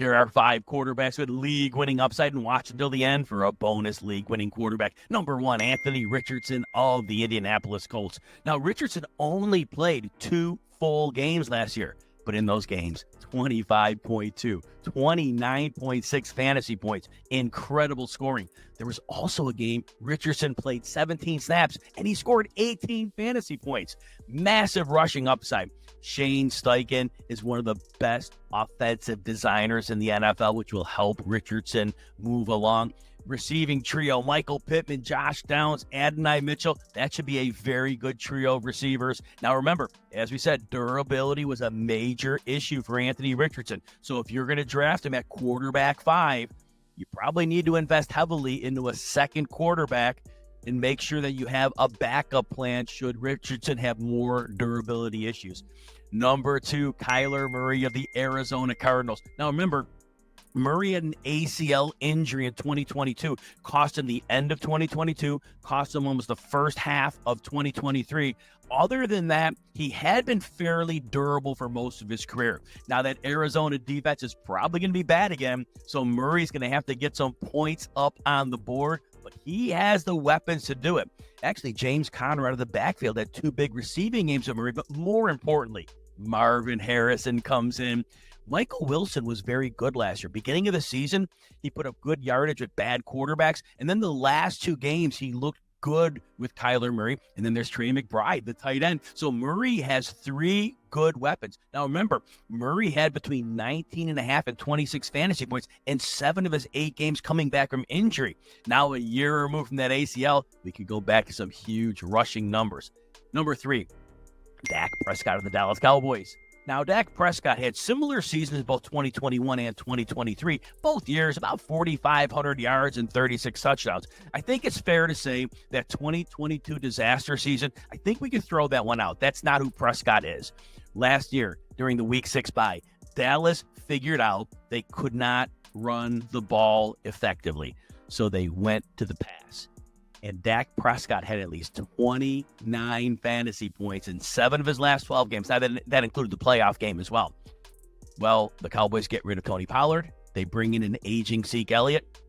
Here are 5 quarterbacks with league-winning upside, and watch until the end for a bonus league-winning quarterback. Number 1, Anthony Richardson of the Indianapolis Colts. Now, Richardson only played 2 full games last year, but in those games, 25.2, 29.6 fantasy points, incredible scoring. There was also a game Richardson played 17 snaps, and he scored 18 fantasy points. Massive rushing upside. Shane Steichen is one of the best offensive designers in the NFL, which will help Richardson move along. Receiving trio, Michael Pittman, Josh Downs, Adonai Mitchell. That should be a very good trio of receivers. Now remember, as we said, durability was a major issue for Anthony Richardson. So if you're going to draft him at quarterback 5, you probably need to invest heavily into a second quarterback and make sure that you have a backup plan should Richardson have more durability issues. Number 2, Kyler Murray of the Arizona Cardinals. Now remember, Murray had an ACL injury in 2022, cost him the end of 2022, cost him almost the first half of 2023. Other than that, he had been fairly durable for most of his career. Now that Arizona defense is probably going to be bad again, so Murray's going to have to get some points up on the board, but he has the weapons to do it. Actually, James Conner out of the backfield had 2 big receiving games of Murray, but more importantly, Marvin Harrison comes in. Michael Wilson was very good last year. Beginning of the season, he put up good yardage with bad quarterbacks. And then the last 2 games, he looked good with Kyler Murray. And then there's Trey McBride, the tight end. So Murray has 3 good weapons. Now remember, Murray had between 19.5 and 26 fantasy points in 7 of his 8 games coming back from injury. Now a year removed from that ACL, we could go back to some huge rushing numbers. Number 3, Dak Prescott of the Dallas Cowboys. Now, Dak Prescott had similar seasons both 2021 and 2023, both years about 4,500 yards and 36 touchdowns. I think it's fair to say that 2022 disaster season, I think we could throw that one out. That's not who Prescott is. Last year, during the Week 6 bye, Dallas figured out they could not run the ball effectively, so they went to the pass. And Dak Prescott had at least 29 fantasy points in 7 of his last 12 games. Now, that included the playoff game as well. Well, the Cowboys get rid of Tony Pollard. They bring in an aging Zeke Elliott.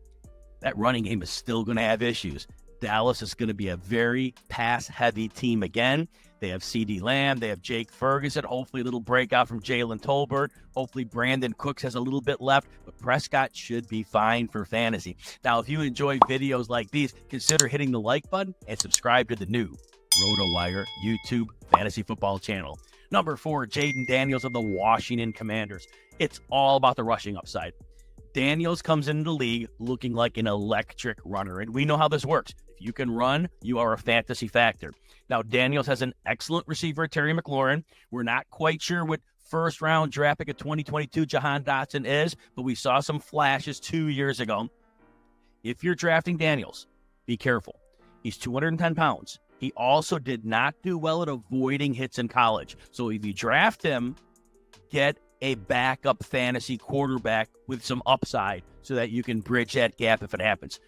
That running game is still going to have issues. Dallas is going to be a very pass-heavy team again. They have CeeDee Lamb. They have Jake Ferguson. Hopefully a little breakout from Jalen Tolbert. Hopefully Brandon Cooks has a little bit left. But Prescott should be fine for fantasy. Now, if you enjoy videos like these, consider hitting the like button and subscribe to the new RotoWire YouTube Fantasy Football channel. Number 4, Jayden Daniels of the Washington Commanders. It's all about the rushing upside. Daniels comes into the league looking like an electric runner, and we know how this works. If you can run, you are a fantasy factor. Now, Daniels has an excellent receiver, Terry McLaurin. We're not quite sure what first-round draft pick of 2022 Jahan Dotson is, but we saw some flashes 2 years ago. If you're drafting Daniels, be careful. He's 210 pounds. He also did not do well at avoiding hits in college. So if you draft him, get a backup fantasy quarterback with some upside so that you can bridge that gap if it happens.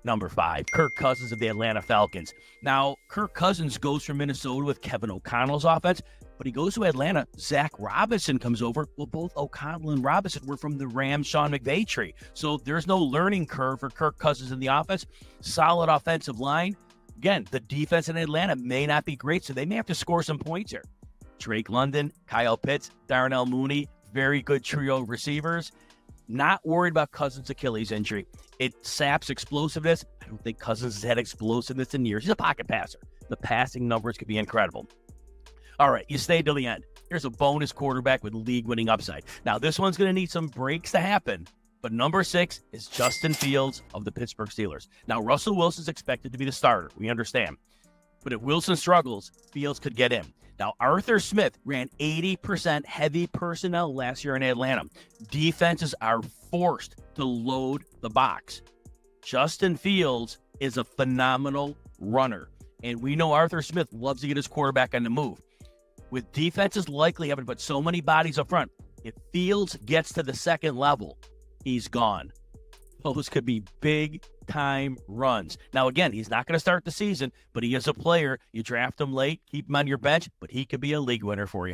Number 5, Kirk Cousins of the Atlanta Falcons. Now, Kirk Cousins goes from Minnesota with Kevin O'Connell's offense, but he goes to Atlanta. Zach Robinson comes over. Well, both O'Connell and Robinson were from the Rams Sean McVay tree. So there's no learning curve for Kirk Cousins in the offense. Solid offensive line. Again, the defense in Atlanta may not be great, so they may have to score some points here. Drake London, Kyle Pitts, Darnell Mooney, very good trio of receivers. Not worried about Cousins' Achilles injury. It saps explosiveness. I don't think Cousins has had explosiveness in years. He's a pocket passer. The passing numbers could be incredible. All right, you stay till the end. Here's a bonus quarterback with league-winning upside. Now, this one's going to need some breaks to happen, but number 6 is Justin Fields of the Pittsburgh Steelers. Now, Russell Wilson's expected to be the starter. We understand. But if Wilson struggles, Fields could get in. Now, Arthur Smith ran 80% heavy personnel last year in Atlanta. Defenses are forced to load the box. Justin Fields is a phenomenal runner, and we know Arthur Smith loves to get his quarterback on the move. With defenses likely having to put so many bodies up front, if Fields gets to the second level, he's gone. Those could be big-time runs. Now, again, he's not going to start the season, but he is a player. You draft him late, keep him on your bench, but he could be a league winner for you.